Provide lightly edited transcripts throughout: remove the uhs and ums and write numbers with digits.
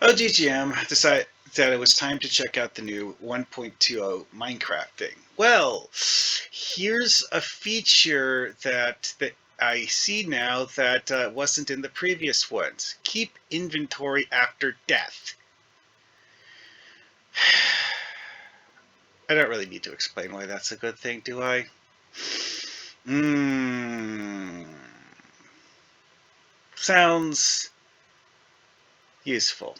OGGM decided that it was time to check out the new 1.20 Minecraft thing. Well, here's a feature that I see now that wasn't in the previous ones. Keep inventory after death. I don't really need to explain why that's a good thing, do I? Mmm. Sounds useful.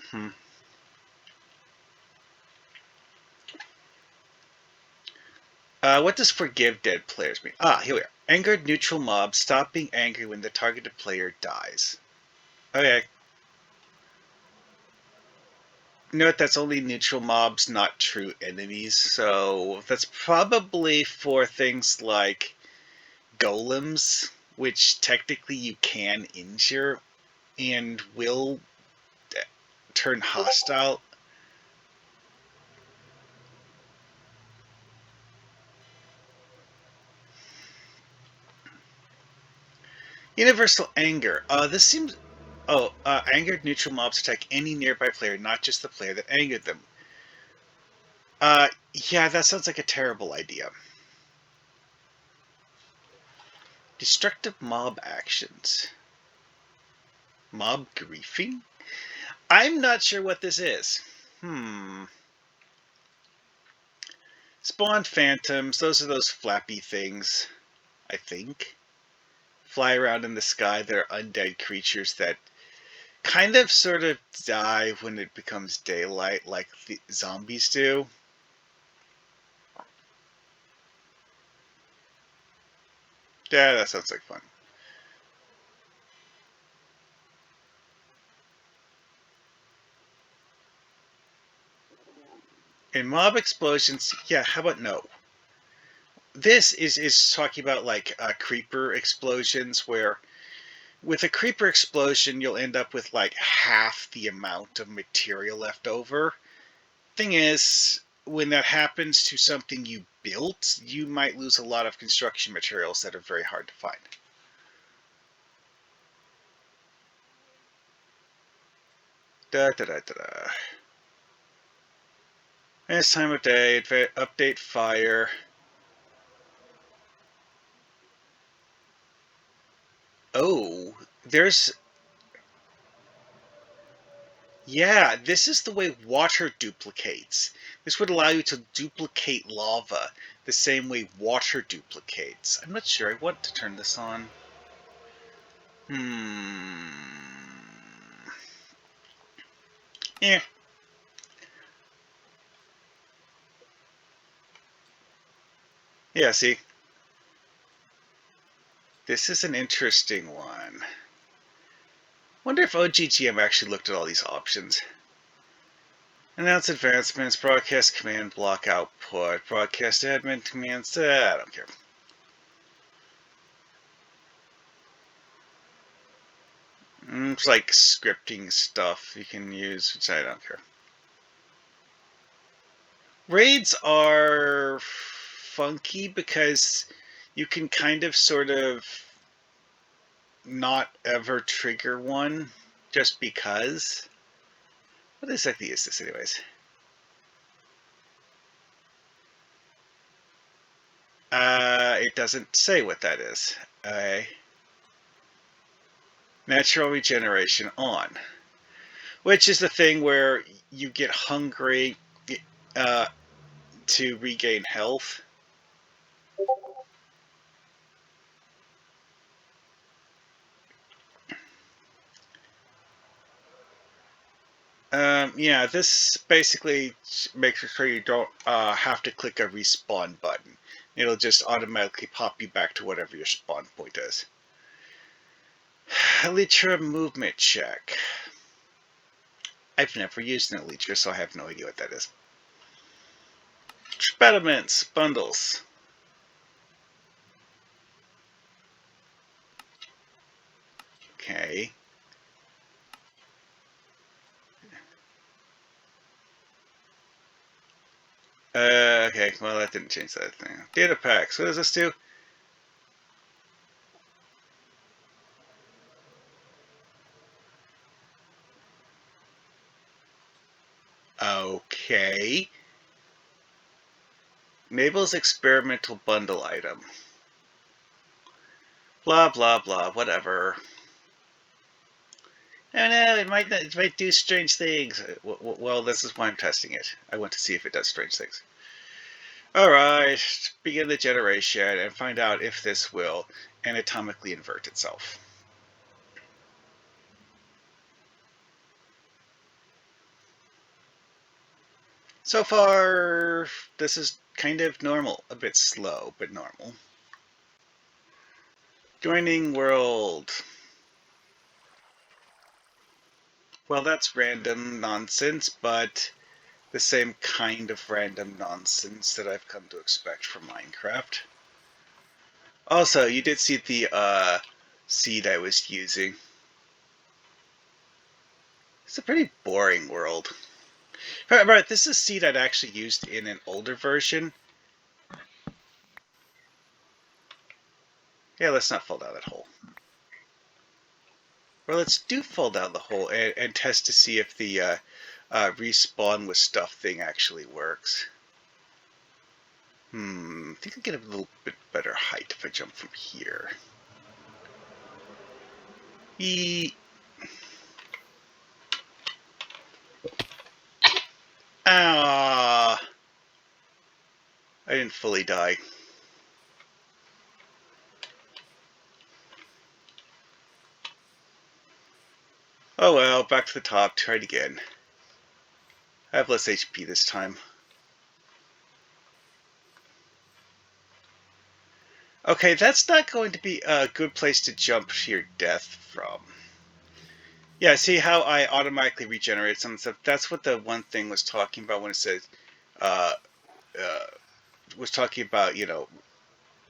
What does forgive dead players mean? Ah, here we are. Angered neutral mobs stop being angry when the targeted player dies. Okay. Note that's only neutral mobs, not true enemies. So that's probably for things like golems, which technically you can injure and will turn hostile. Universal anger. This seems. Oh, angered neutral mobs attack any nearby player, not just the player that angered them. Yeah, that sounds like a terrible idea. Destructive mob actions. Mob griefing? I'm not sure what this is. Spawn phantoms. Those are those flappy things, I think. Fly around in the sky. They're undead creatures that kind of sort of die when it becomes daylight, like the zombies do. Yeah, that sounds like fun. In mob explosions, yeah, how about no? This is talking about like creeper explosions where with a creeper explosion you'll end up with like half the amount of material left over. Thing is, when that happens to something you built, you might lose a lot of construction materials that are very hard to find. Da da da da da. It's time of day, update fire. Oh, there's yeah, this is the way water duplicates. This would allow you to duplicate lava the same way water duplicates. I'm not sure. I want to turn this on. Hmm. Yeah. Yeah, see. This is an interesting one. Wonder if OGGM actually looked at all these options. Announce advancements, broadcast command block output, broadcast admin commands. I don't care. It's like scripting stuff you can use, which I don't care. Raids are funky because you can kind of sort of not ever trigger one just because. What exactly is this, anyways? It doesn't say what that is. Natural regeneration on, which is the thing where you get hungry uh, to regain health. Yeah, this basically makes sure you don't have to click a respawn button. It'll just automatically pop you back to whatever your spawn point is. Elytra movement check. I've never used an Elytra, so I have no idea what that is. Experiments, bundles. Okay. Okay, well that didn't change that thing. Data packs, what does this do? Okay. Mabel's experimental bundle item. Blah, blah, blah, whatever. Oh no, it might do strange things. Well, this is why I'm testing it. I want to see if it does strange things. Alright, begin the generation and find out if this will anatomically invert itself. So far, this is kind of normal. A bit slow, but normal. Joining world. Well, that's random nonsense, but the same kind of random nonsense that I've come to expect from Minecraft. Also, you did see the seed I was using. It's a pretty boring world. Right, this is seed I'd actually used in an older version. Yeah, let's not fall down that hole. Well, let's do fall down the hole and test to see if the respawn with stuff thing actually works. I think I get a little bit better height if I jump from here. Ah, I didn't fully die. Oh well, back to the top, try it again. I have less HP this time. Okay, that's not going to be a good place to jump to your death from. Yeah, see how I automatically regenerate some stuff? That's what the one thing was talking about when it says, uh, uh, was talking about,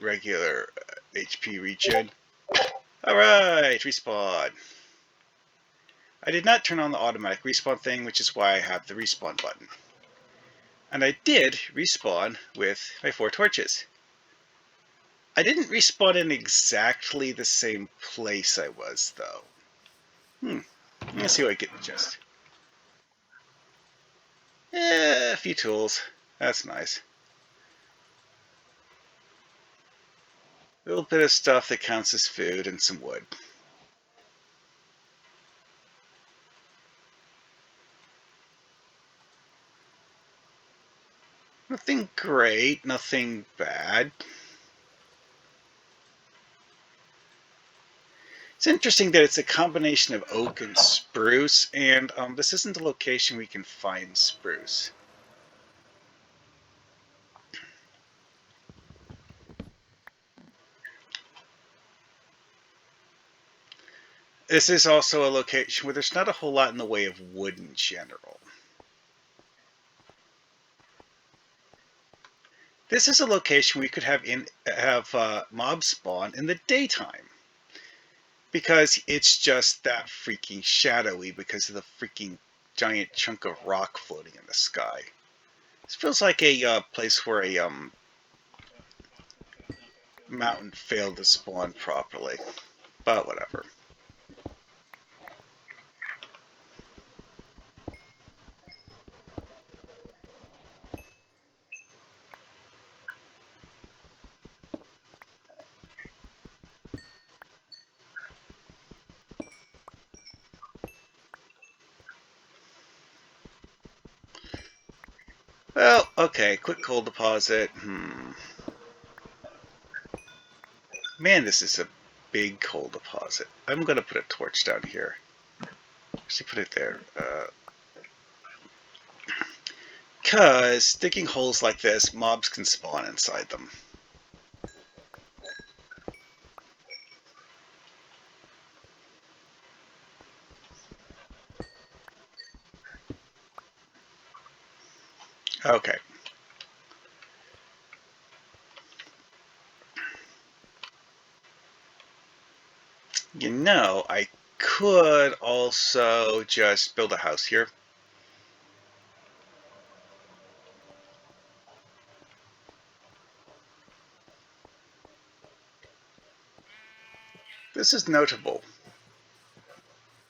regular HP regen. Alright, respawn. I did not turn on the automatic respawn thing, which is why I have the respawn button. And I did respawn with my 4 torches. I didn't respawn in exactly the same place I was, though. Let's see what I get in the chest. Yeah, a few tools. That's nice. A little bit of stuff that counts as food and some wood. Nothing great, nothing bad. It's interesting that it's a combination of oak and spruce, and this isn't a location we can find spruce. This is also a location where there's not a whole lot in the way of wood in general. This is a location we could have mobs spawn in the daytime. Because it's just that freaking shadowy because of the freaking giant chunk of rock floating in the sky. This feels like a place where a mountain failed to spawn properly. But whatever. Well, okay, quick coal deposit. Man, this is a big coal deposit. I'm gonna put a torch down here. Actually, put it there. Because digging holes like this, mobs can spawn inside them. Okay. I could also just build a house here. This is notable.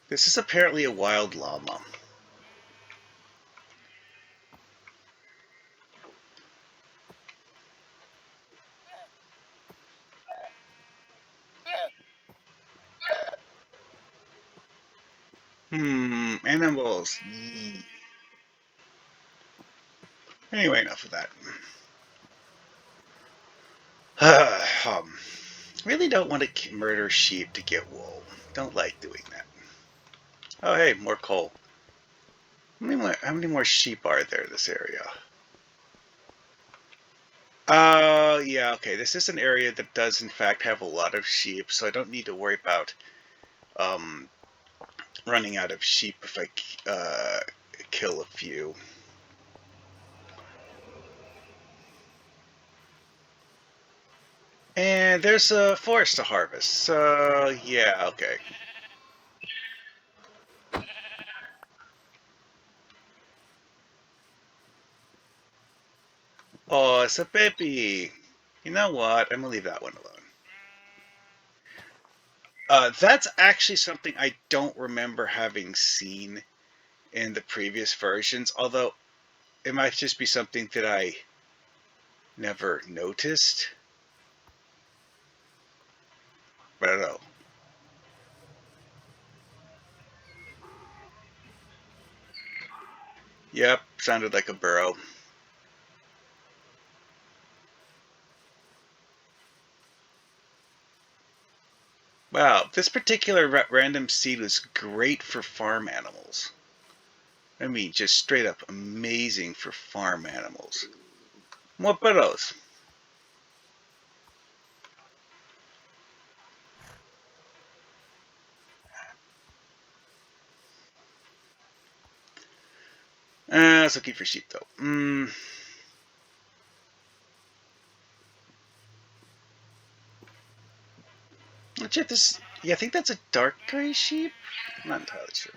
This is apparently a wild llama. Animals. Anyway, enough of that. Really don't want to murder sheep to get wool. Don't like doing that. Oh, hey, more coal. How many more sheep are there in this area? Yeah, okay. This is an area that does, in fact, have a lot of sheep, so I don't need to worry about um, running out of sheep if I kill a few. And there's a forest to harvest, so yeah, okay. Oh, it's a baby. You know what? I'm gonna leave that one alone. That's actually something I don't remember having seen in the previous versions, although it might just be something that I never noticed. But I don't know. Yep, sounded like a burrow. Wow, this particular random seed was great for farm animals. I mean, just straight up amazing for farm animals. More burrows. It's looking for sheep though. Legit, this. Yeah, I think that's a dark gray sheep. I'm not entirely sure.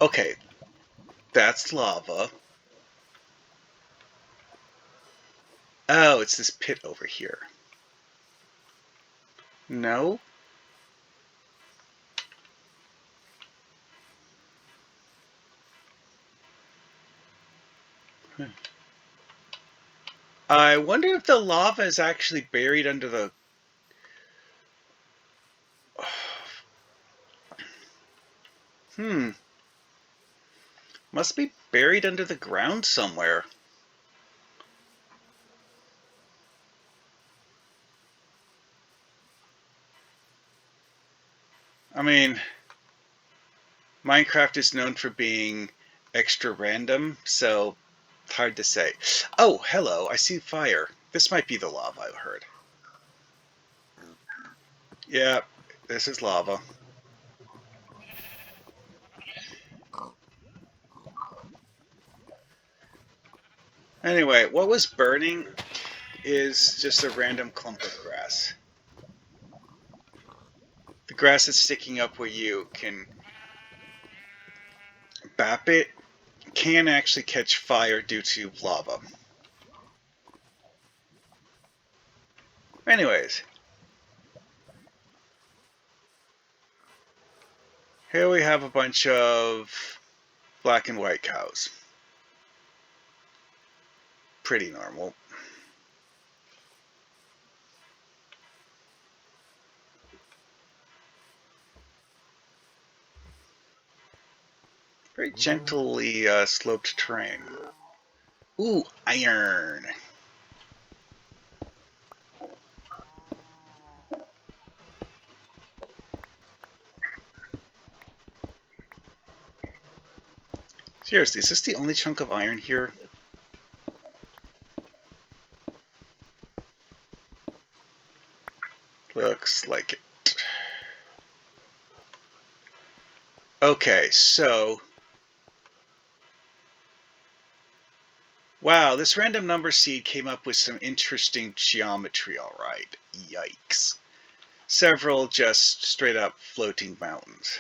Okay, that's lava. Oh, it's this pit over here. No? I wonder if the lava is actually buried under the. Hmm. Must be buried under the ground somewhere. I mean, Minecraft is known for being extra random, so it's hard to say. Oh, hello, I see fire. This might be the lava I heard. Yeah, this is lava. Anyway, what was burning is just a random clump of grass. The grass that's sticking up where you can bap it can actually catch fire due to lava. Anyways, here we have a bunch of black and white cows. Pretty normal. Very gently sloped terrain. Ooh, iron. Seriously, is this the only chunk of iron here? Looks like it. Okay, so... Wow, this random number seed came up with some interesting geometry, alright. Yikes. Several just straight up floating mountains.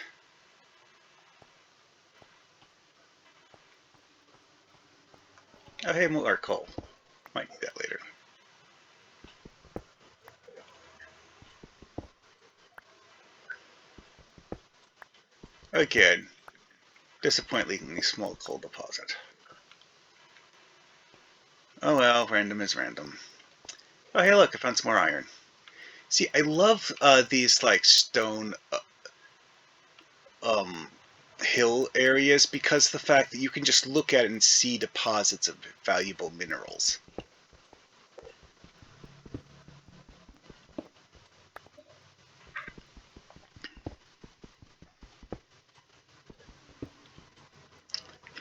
Oh, hey, more coal. Might need that later. Again, disappointingly small coal deposit. Oh well, random is random. Oh, hey, look, I found some more iron. See, I love these like stone um, hill areas because the fact that you can just look at it and see deposits of valuable minerals.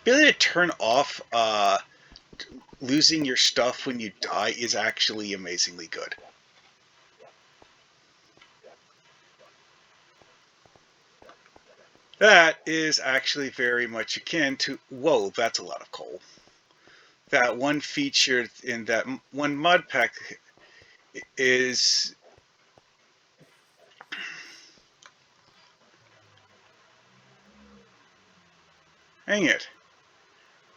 The ability to turn off losing your stuff when you die is actually amazingly good. That is actually very much akin to, whoa, that's a lot of coal. That one feature in that one mod pack is, hang it.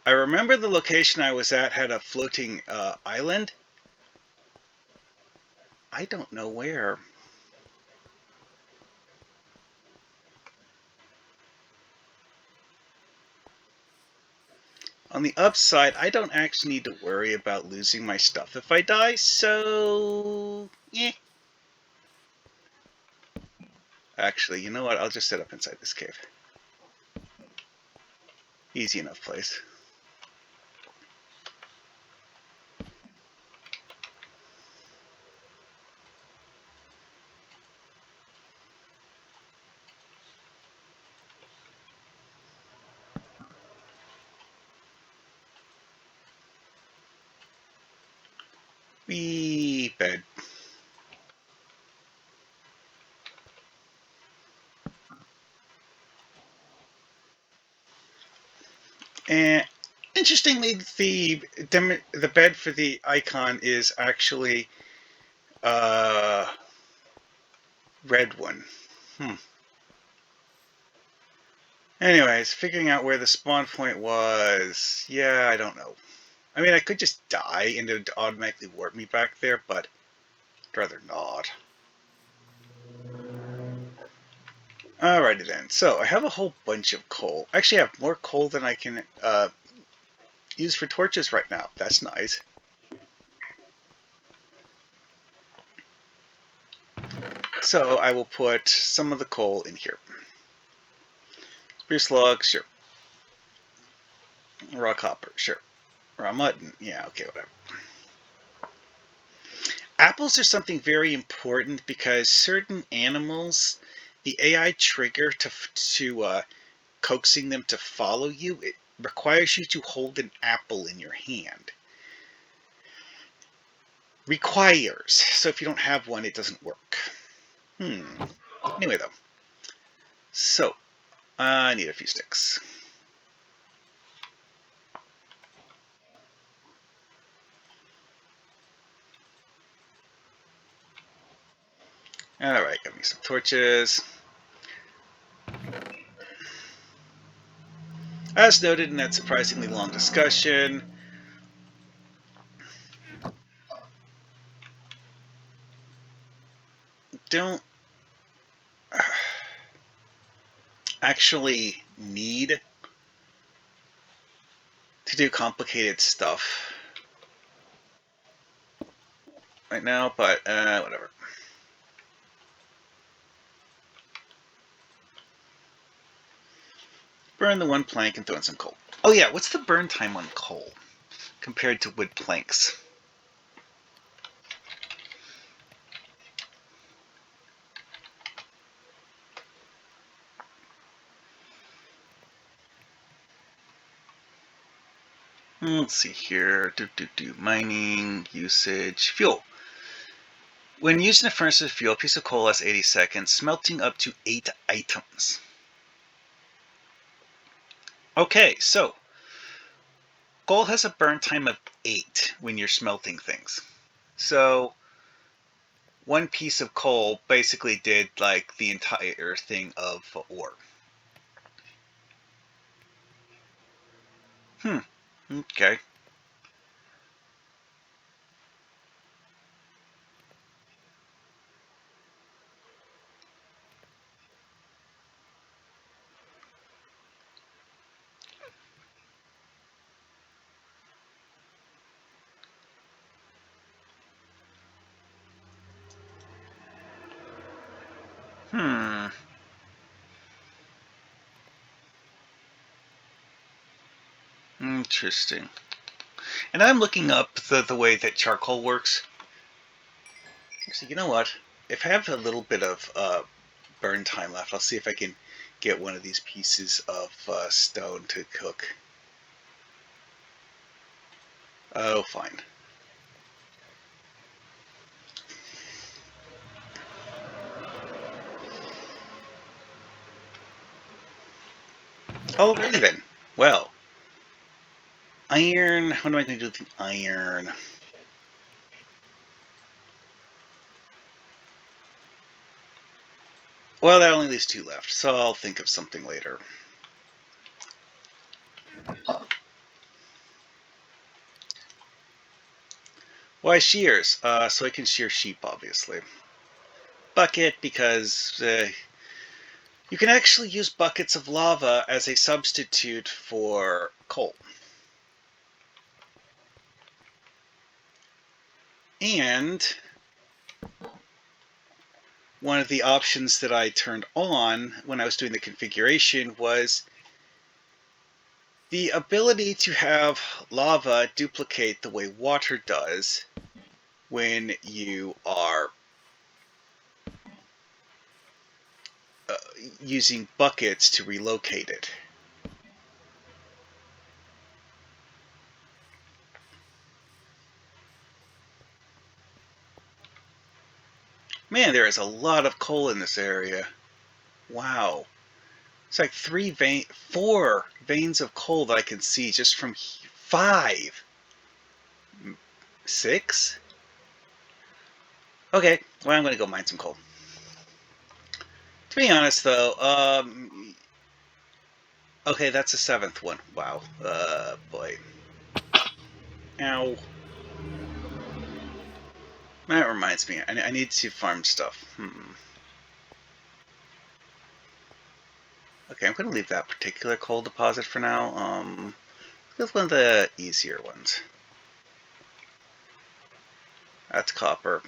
I remember the location I was at had a floating island. I don't know where. On the upside, I don't actually need to worry about losing my stuff if I die, so... eh. Actually, you know what? I'll just set up inside this cave. Easy enough place. Wee bed. And interestingly, the bed for the icon is actually a red one. Anyways, figuring out where the spawn point was, yeah, I don't know. I mean, I could just die and it would automatically warp me back there, but I'd rather not. Alrighty then, so I have a whole bunch of coal. Actually, I have more coal than I can use for torches right now. That's nice. So I will put some of the coal in here. Spruce log, sure. Raw copper, sure. Raw mutton, yeah, okay, whatever. Apples are something very important because certain animals, the AI trigger to coaxing them to follow you, it requires you to hold an apple in your hand. Requires. So if you don't have one, it doesn't work. Anyway, though. So, I need a few sticks. Alright, got me some torches. As noted in that surprisingly long discussion, don't actually need to do complicated stuff right now, but whatever. Burn the one plank and throw in some coal. Oh yeah, what's the burn time on coal compared to wood planks? Let's see here. Mining, usage, fuel. When using a furnace as fuel, a piece of coal lasts 80 seconds, smelting up to 8 items. Okay, so coal has a burn time of 8 when you're smelting things. So one piece of coal basically did like the entire thing of ore. Okay. Interesting. And I'm looking up the way that charcoal works. So you know what? If I have a little bit of burn time left, I'll see if I can get one of these pieces of stone to cook. Oh, fine. Alrighty then. Well, iron. What am I going to do with the iron? Well, that only leaves 2 left, so I'll think of something later. Why shears? So I can shear sheep, obviously. Bucket, because you can actually use buckets of lava as a substitute for coal. And one of the options that I turned on when I was doing the configuration was the ability to have lava duplicate the way water does when you are using buckets to relocate it. Man, there is a lot of coal in this area. Wow. It's like 4 veins of coal that I can see just from 5. 6? Okay, well, I'm going to go mine some coal. To be honest, though, okay, that's the 7th one. Wow. Boy. Ow. That reminds me, I need to farm stuff. Okay, I'm going to leave that particular coal deposit for now. That's one of the easier ones. That's copper.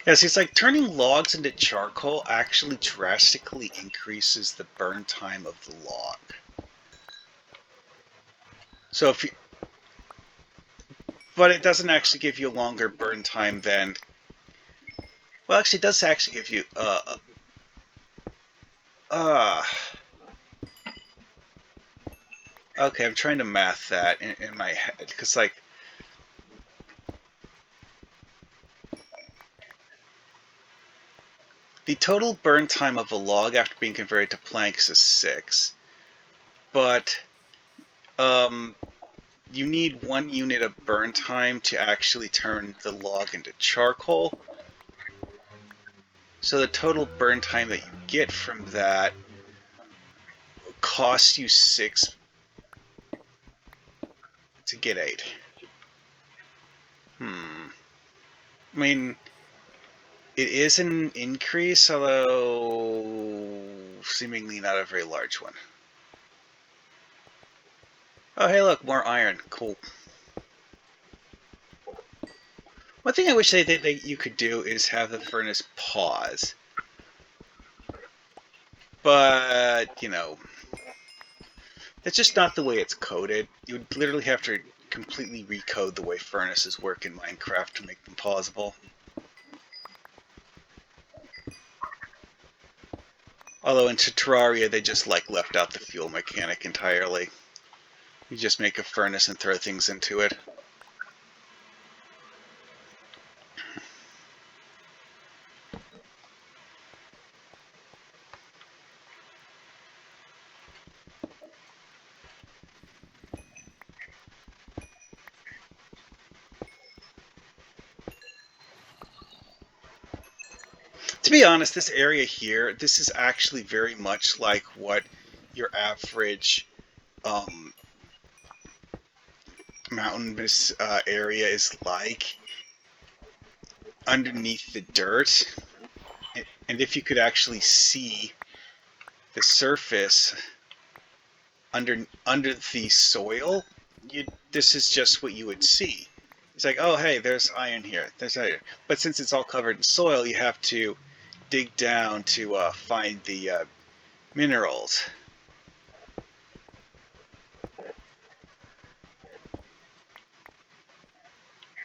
Yeah, see, it's like turning logs into charcoal actually drastically increases the burn time of the log. So if you, but it doesn't actually give you a longer burn time than, well, actually, it does actually give you, uh, okay, I'm trying to math that in my head, because, like, the total burn time of a log after being converted to planks is 6, but, you need 1 unit of burn time to actually turn the log into charcoal. So the total burn time that you get from that costs you 6 to get 8. I mean, it is an increase, although seemingly not a very large one. Oh, hey, look, more iron. Cool. One thing I wish that you could do is have the furnace pause. But, you know, that's just not the way it's coded. You would literally have to completely recode the way furnaces work in Minecraft to make them pausable. Although in Terraria, they just like left out the fuel mechanic entirely. You just make a furnace and throw things into it. To be honest, this area here, this is actually very much like what your average mountainous area is like underneath the dirt. And if you could actually see the surface under the soil, this is just what you would see. It's like, oh, hey, there's iron here. There's iron. But since it's all covered in soil, you have to dig down to find the minerals.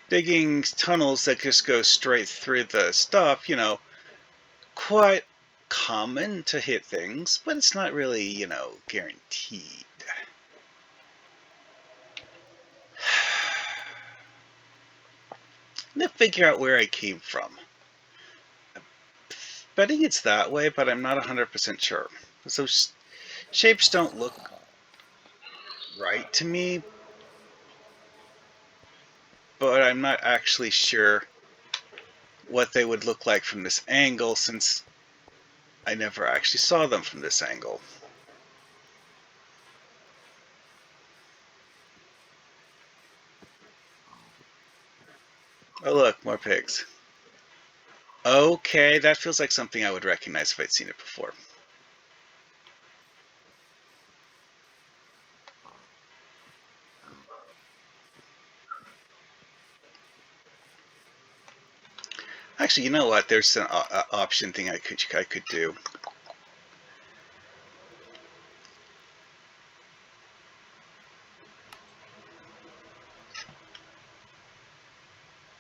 Digging tunnels that just go straight through the stuff, quite common to hit things, but it's not really, guaranteed. I'm gonna figure out where I came from. I'm betting it's that way, but I'm not 100% sure. So shapes don't look right to me, but I'm not actually sure what they would look like from this angle since I never actually saw them from this angle. Oh look, more pigs. Okay, that feels like something I would recognize if I'd seen it before. Actually, you know what? There's an option thing I could do.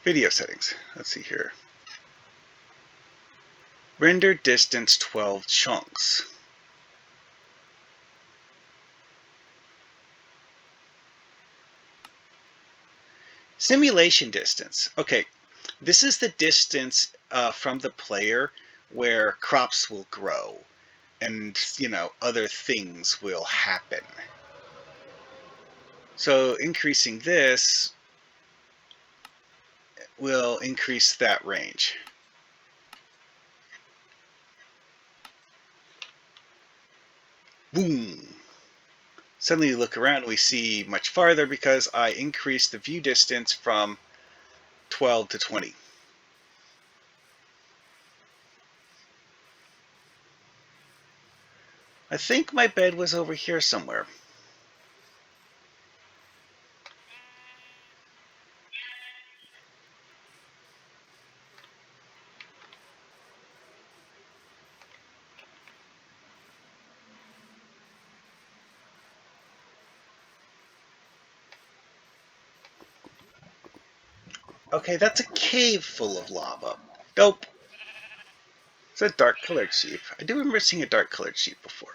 Video settings. Let's see here. Render distance 12 chunks. Simulation distance. Okay, this is the distance from the player where crops will grow and, other things will happen. So increasing this will increase that range. Boom! Suddenly you look around and we see much farther because I increased the view distance from 12 to 20. I think my bed was over here somewhere. Okay, that's a cave full of lava. Nope. It's a dark colored sheep. I do remember seeing a dark colored sheep before.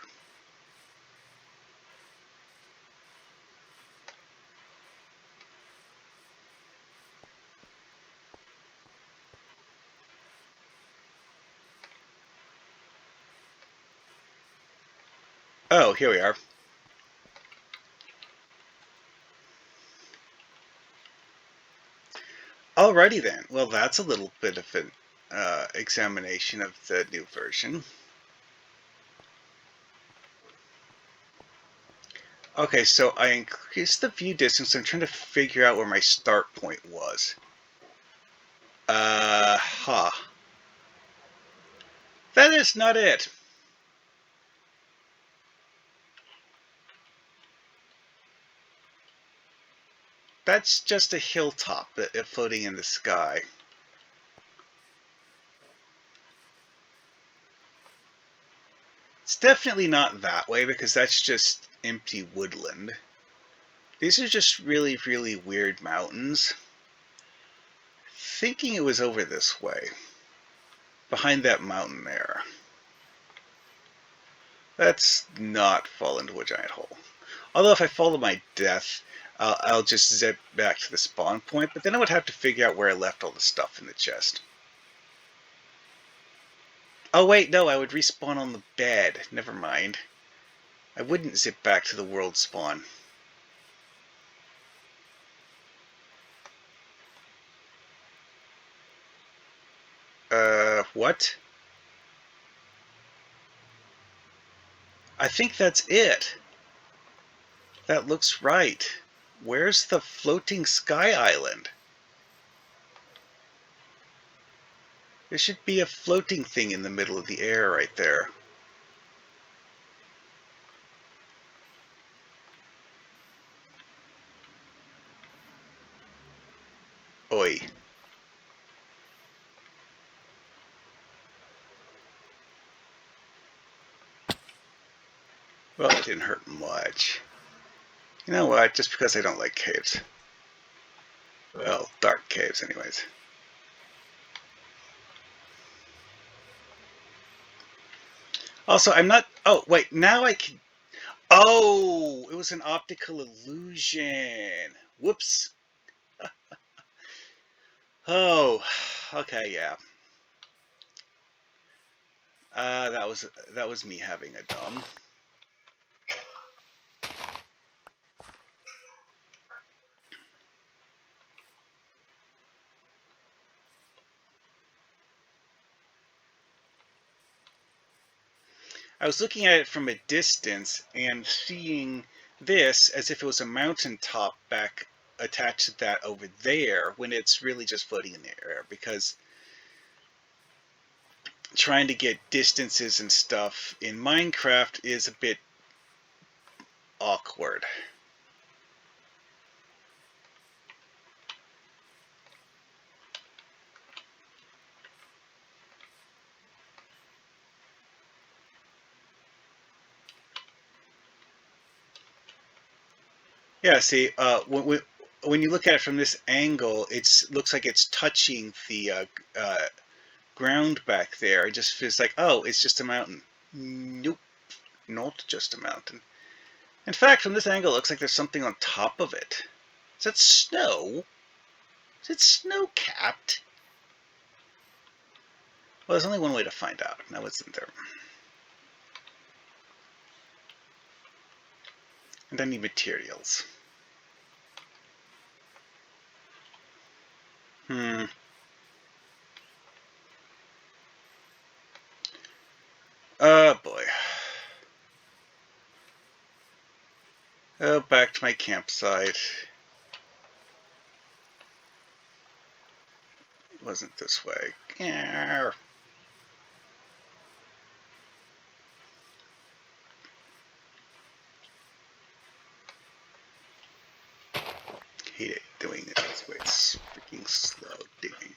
Oh, here we are. Alrighty then. Well, that's a little bit of an examination of the new version. Okay, so I increased the view distance. I'm trying to figure out where my start point was. Huh. That is not it. That's just a hilltop floating in the sky. It's definitely not that way because that's just empty woodland. These are just really, really weird mountains. Thinking it was over this way. Behind that mountain there. Let's not fall into a giant hole. Although if I fall to my death, I'll just zip back to the spawn point, but then I would have to figure out where I left all the stuff in the chest. Oh wait, no, I would respawn on the bed. Never mind. I wouldn't zip back to the world spawn. What? I think that's it. That looks right. Where's the floating sky island? There should be a floating thing in the middle of the air right there. Oi. Well, it didn't hurt much. You know what? Just because I don't like caves. Well, dark caves anyways. Also, I'm not... Oh, wait. Now I can... Oh! It was an optical illusion. Whoops. Oh. Okay, yeah. That was me having a dumb. I was looking at it from a distance and seeing this as if it was a mountaintop back attached to that over there when it's really just floating in the air, because trying to get distances and stuff in Minecraft is a bit awkward. Yeah, see, when you look at it from this angle, it looks like it's touching the ground back there. It just feels like, oh, it's just a mountain. Nope, not just a mountain. In fact, from this angle, it looks like there's something on top of it. Is that snow? Is it snow-capped? Well, there's only one way to find out. Now, isn't there? And I need materials. Oh, boy. Oh, back to my campsite. It wasn't this way. Yeah. Hate it doing it this way. It's freaking slow digging.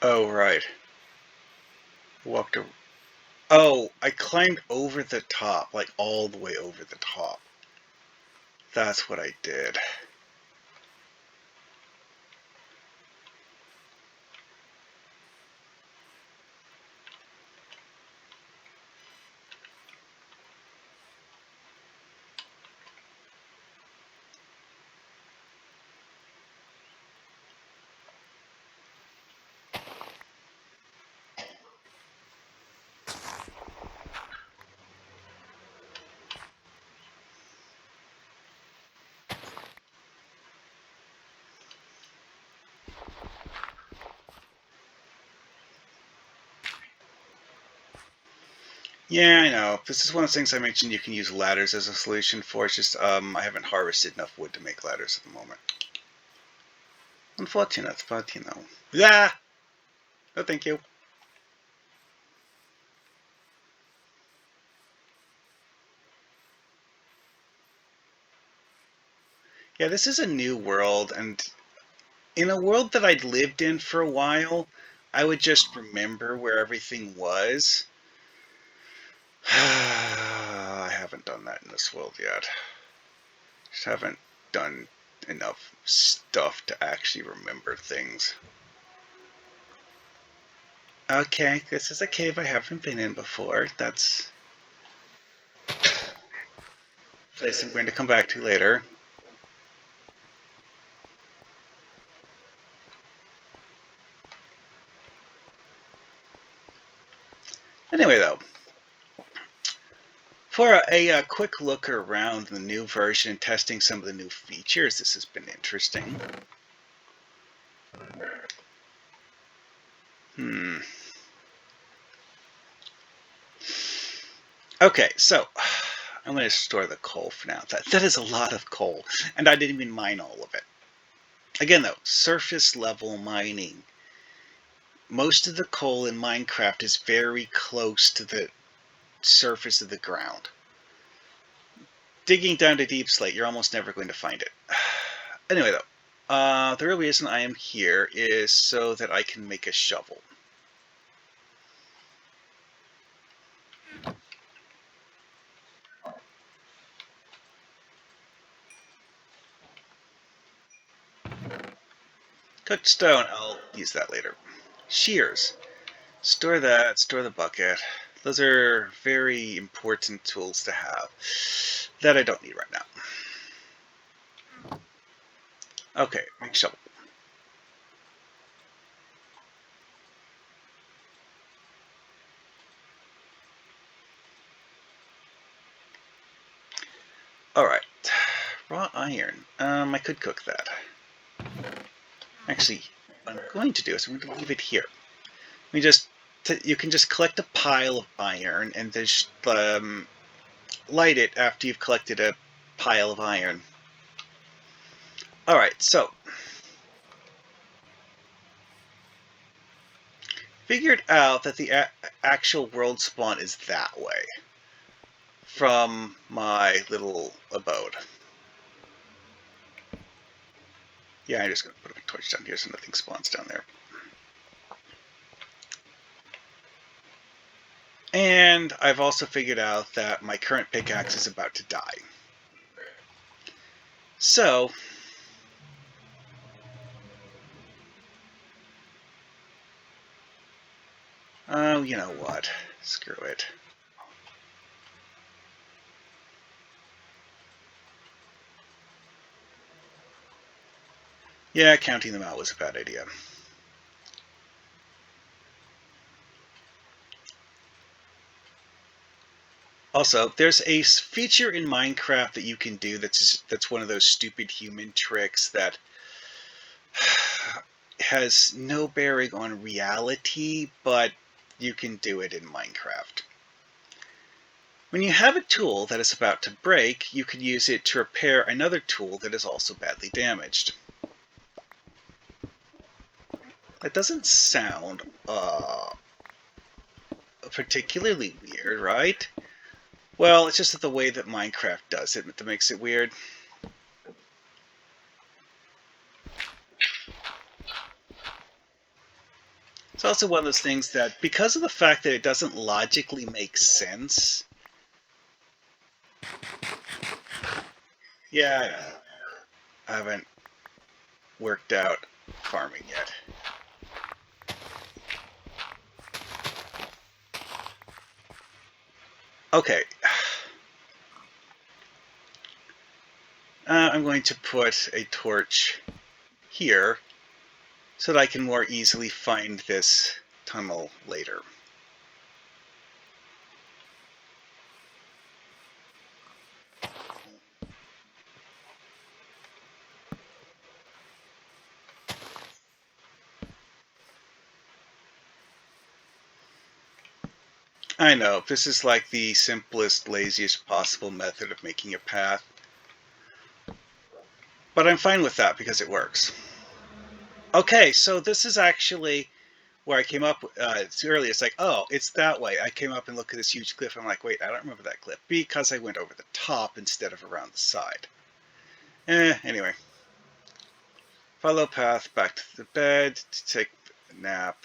Oh, right. Walked over. Oh, I climbed over the top, like all the way over the top. That's what I did. Yeah, I know. This is one of the things I mentioned you can use ladders as a solution for. It's just I haven't harvested enough wood to make ladders at the moment. Unfortunate, but you know. Yeah! No, thank you. Yeah, this is a new world, and in a world that I'd lived in for a while, I would just remember where everything was. I haven't done that in this world yet. Just haven't done enough stuff to actually remember things. Okay, this is a cave I haven't been in before. That's a place I'm going to come back to later. Anyway, though, for a quick look around the new version and testing some of the new features, this has been interesting. Okay, so I'm going to store the coal for now. That is a lot of coal, and I didn't even mine all of it. Again, though, surface level mining. Most of the coal in Minecraft is very close to the surface of the ground. Digging down to Deep Slate, you're almost never going to find it. Anyway, though, the real reason I am here is so that I can make a shovel. Cooked stone, I'll use that later. Shears. Store that, store the bucket. Those are very important tools to have that I don't need right now. Okay, make shovel. Alright, raw iron. I could cook that. Actually, what I'm going to do is I'm going to leave it here. You can just collect a pile of iron and just light it after you've collected a pile of iron. Alright, so figured out that the actual world spawn is that way from my little abode. Yeah, I'm just going to put a torch down here so nothing spawns down there. And I've also figured out that my current pickaxe is about to die. So, oh, you know what? Screw it. Yeah, counting them out was a bad idea. Also, there's a feature in Minecraft that you can do that's one of those stupid human tricks that has no bearing on reality, but you can do it in Minecraft. When you have a tool that is about to break, you can use it to repair another tool that is also badly damaged. That doesn't sound particularly weird, right? Well, it's just the way that Minecraft does it that makes it weird. It's also one of those things that, because of the fact that it doesn't logically make sense. Yeah, I haven't worked out farming yet. Okay. I'm going to put a torch here so that I can more easily find this tunnel later. I know, this is like the simplest, laziest possible method of making a path. But I'm fine with that because it works. Okay, so this is actually where I came up earlier. It's like, oh, it's that way. I came up and looked at this huge cliff. I'm like, wait, I don't remember that cliff because I went over the top instead of around the side. Anyway. Follow path back to the bed to take a nap.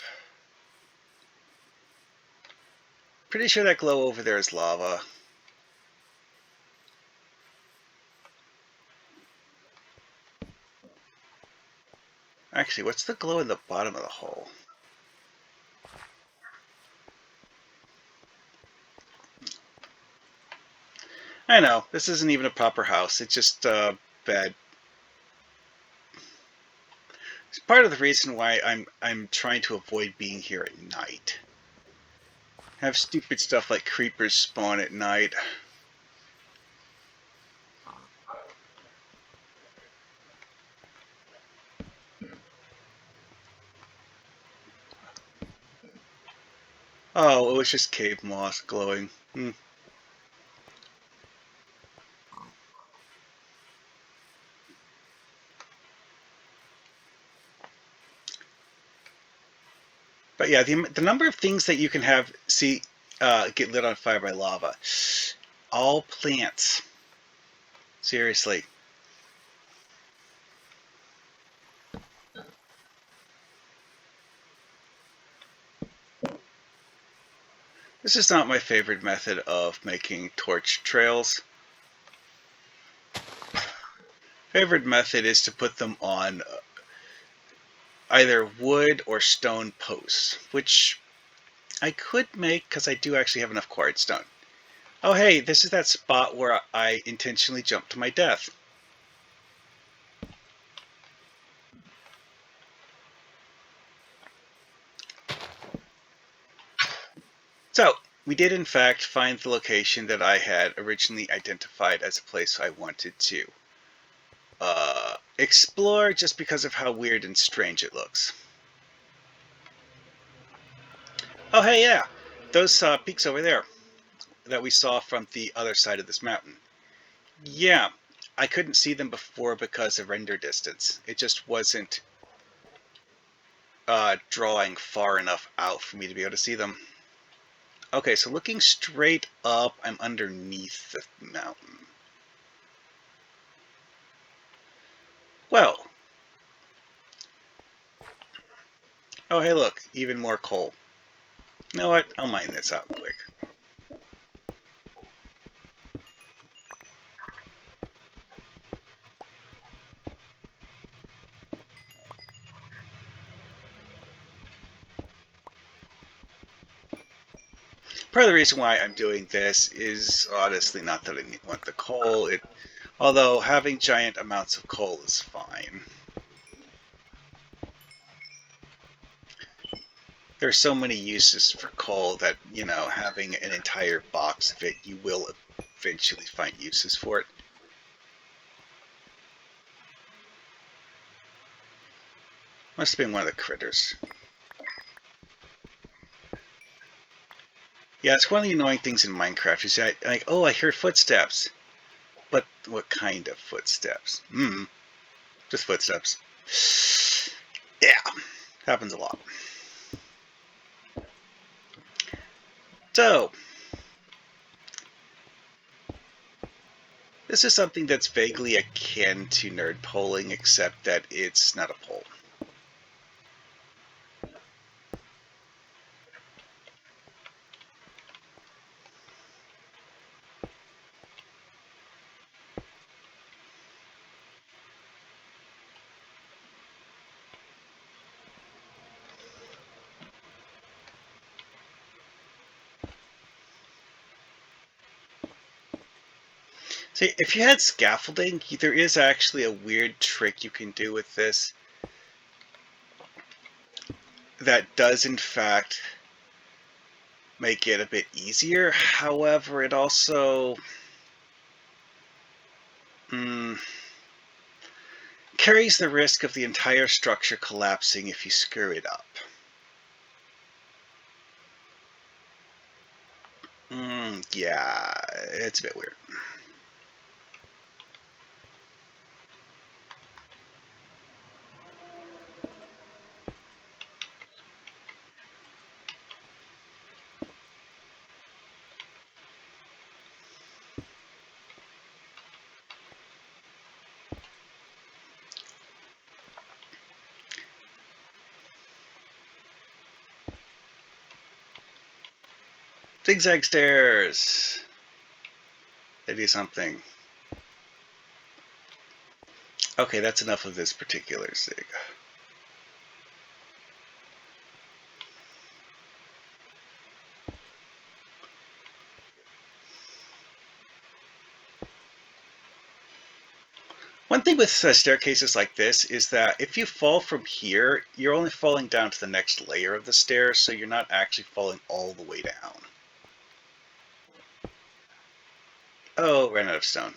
Pretty sure that glow over there is lava. Actually, what's the glow in the bottom of the hole? I know, this isn't even a proper house. It's just a bed. It's part of the reason why I'm trying to avoid being here at night. Have stupid stuff like creepers spawn at night. Oh, it was just cave moss glowing. But yeah, the number of things that you can have get lit on fire by lava. All plants. Seriously. This is not my favorite method of making torch trails. Favorite method is to put them on either wood or stone posts, which I could make because I do actually have enough quarried stone. Oh hey, this is that spot where I intentionally jumped to my death. So, we did in fact find the location that I had originally identified as a place I wanted to explore just because of how weird and strange it looks. Oh hey yeah, those peaks over there that we saw from the other side of this mountain. Yeah, I couldn't see them before because of render distance. It just wasn't drawing far enough out for me to be able to see them. Okay, so looking straight up, I'm underneath the mountain. Well, oh hey look, even more coal. You know what? I'll mine this out quick. Part of the reason why I'm doing this is honestly not that I want the coal. Although having giant amounts of coal is fine. There's so many uses for coal that, you know, having an entire box of it, you will eventually find uses for it. Must have been one of the critters. Yeah, it's one of the annoying things in Minecraft is that, like, oh, I hear footsteps. But what kind of footsteps? Just footsteps. Yeah, happens a lot. So, this is something that's vaguely akin to nerd polling, except that it's not a poll. See, if you had scaffolding, there is actually a weird trick you can do with this that does, in fact, make it a bit easier. However, it also carries the risk of the entire structure collapsing if you screw it up. Yeah, it's a bit weird. Zigzag stairs. They do something. Okay, that's enough of this particular zig. One thing with staircases like this is that if you fall from here, you're only falling down to the next layer of the stairs, so you're not actually falling all the way down. Oh, ran out of stone.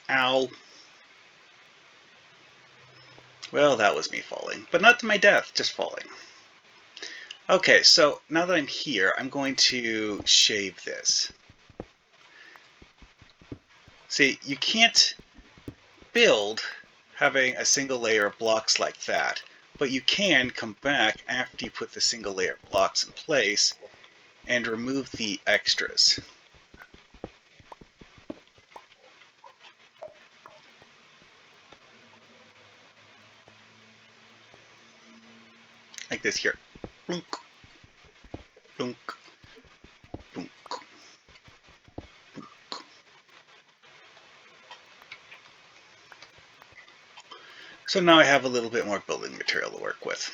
Ow. Well, that was me falling, but not to my death, just falling. Okay, so now that I'm here, I'm going to shave this. See, you can't build having a single layer of blocks like that, but you can come back after you put the single layer of blocks in place and remove the extras. Like this here. Blunk, blunk, blunk, blunk. So now I have a little bit more building material to work with.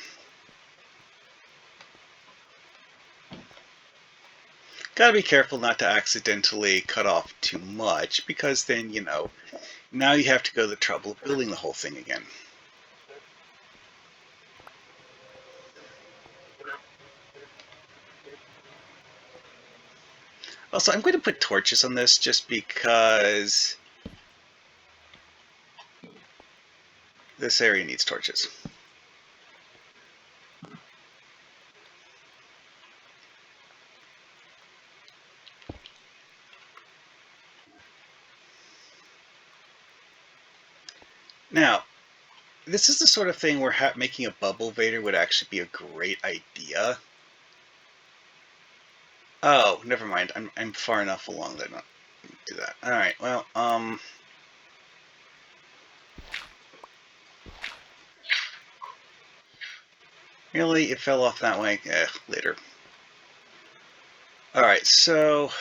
Gotta be careful not to accidentally cut off too much, because then, you know, now you have to go to the trouble of building the whole thing again. Also, I'm going to put torches on this just because this area needs torches. Now, this is the sort of thing where making a bubble vader would actually be a great idea. Oh, never mind. I'm far enough along that I don't do that. All right. Well, really, it fell off that way. Later. All right. So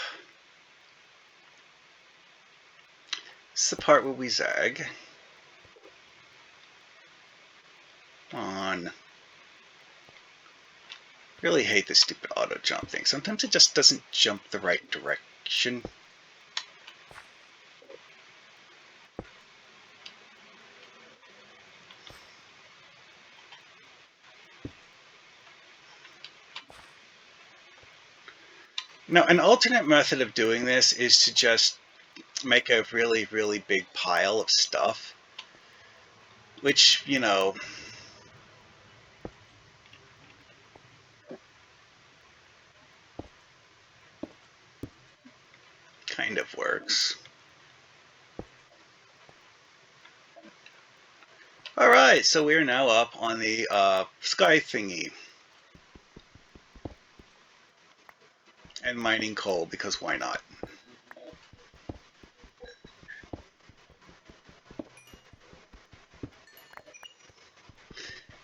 this is the part where we zag. On. Really hate this stupid auto jump thing. Sometimes it just doesn't jump the right direction. Now, an alternate method of doing this is to just make a really, really big pile of stuff, which, you know, kind of works. Alright, so we're now up on the sky thingy. And mining coal, because why not?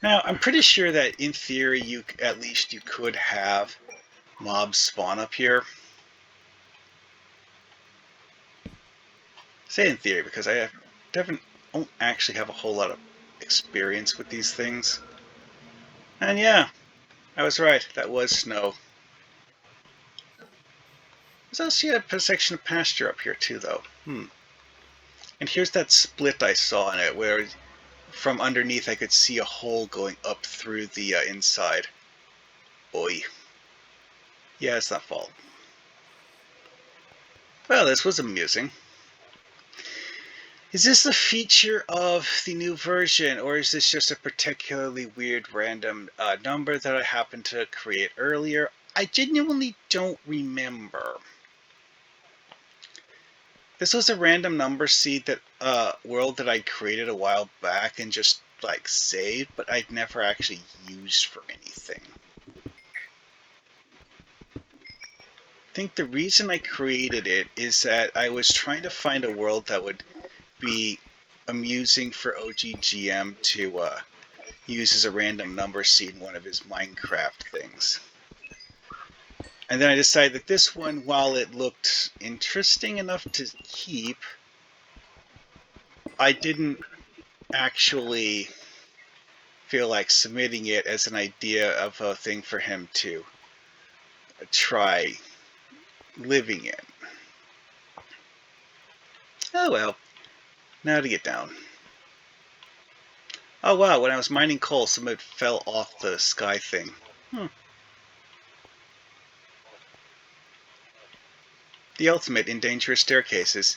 Now, I'm pretty sure that in theory, at least you could have mobs spawn up here. Say in theory, because I don't actually have a whole lot of experience with these things. And yeah, I was right. That was snow. There's also a section of pasture up here too, though. And here's that split I saw in it, where from underneath I could see a hole going up through the inside. Oi. Yeah, it's not fault. Well, this was amusing. Is this a feature of the new version, or is this just a particularly weird random number that I happened to create earlier? I genuinely don't remember. This was a random number seed that world that I created a while back and just like saved, but I'd never actually used for anything. I think the reason I created it is that I was trying to find a world that would be amusing for OGGM to use as a random number seed in one of his Minecraft things. And then I decided that this one, while it looked interesting enough to keep, I didn't actually feel like submitting it as an idea of a thing for him to try living in. Oh well. Now to get down. Oh wow, when I was mining coal, some of it fell off the sky thing. The ultimate in dangerous staircases.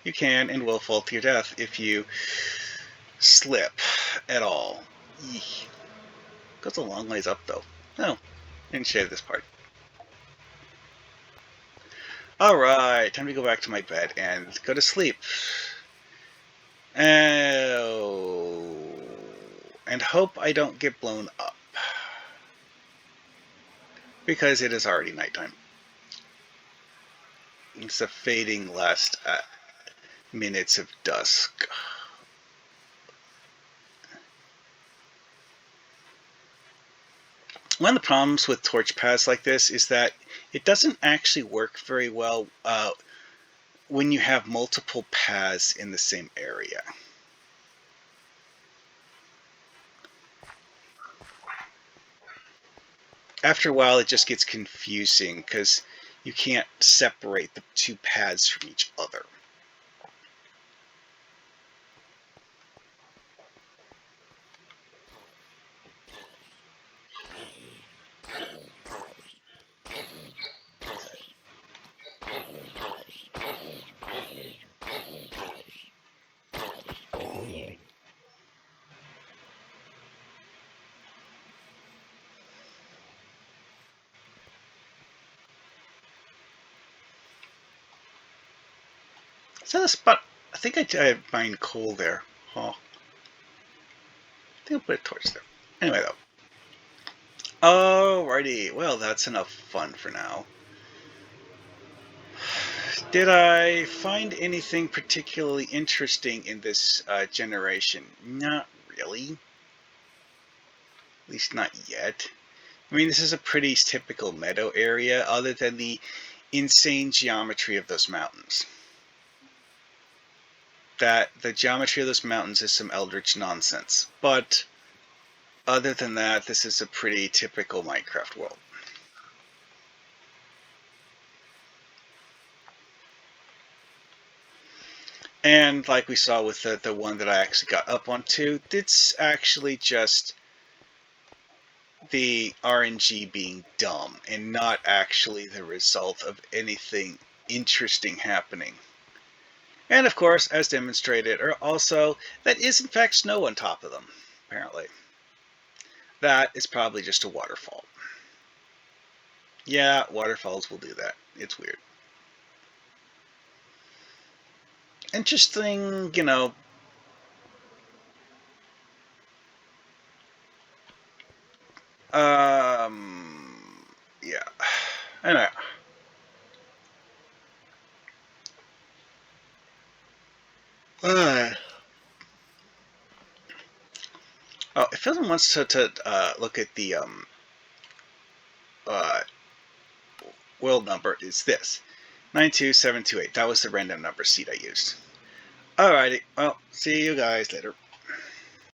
You can and will fall to your death if you slip at all. Eek. Goes a long ways up though. Oh, didn't shave this part. Alright, time to go back to my bed and go to sleep. Oh, and hope I don't get blown up. Because it is already nighttime. It's the fading last minutes of dusk. One of the problems with torch paths like this is that it doesn't actually work very well when you have multiple paths in the same area. After a while, it just gets confusing because you can't separate the two paths from each other. So the spot, I think I mined coal there. Huh. I think I'll put a torch there. Anyway, though. Alrighty, well, that's enough fun for now. Did I find anything particularly interesting in this generation? Not really. At least not yet. I mean, this is a pretty typical meadow area, other than the insane geometry of those mountains. The geometry of those mountains is some eldritch nonsense. But other than that, this is a pretty typical Minecraft world. And like we saw with the one that I actually got up onto, it's actually just the RNG being dumb and not actually the result of anything interesting happening. And of course, as demonstrated, or also, that is in fact snow on top of them, apparently. That is probably just a waterfall. Yeah, waterfalls will do that. It's weird. Interesting, you know. Yeah. Anyway. Uh, oh, if anyone wants to look at the uh, world number, it's this 92728. That was the random number seed I used. Alrighty, well, see you guys later.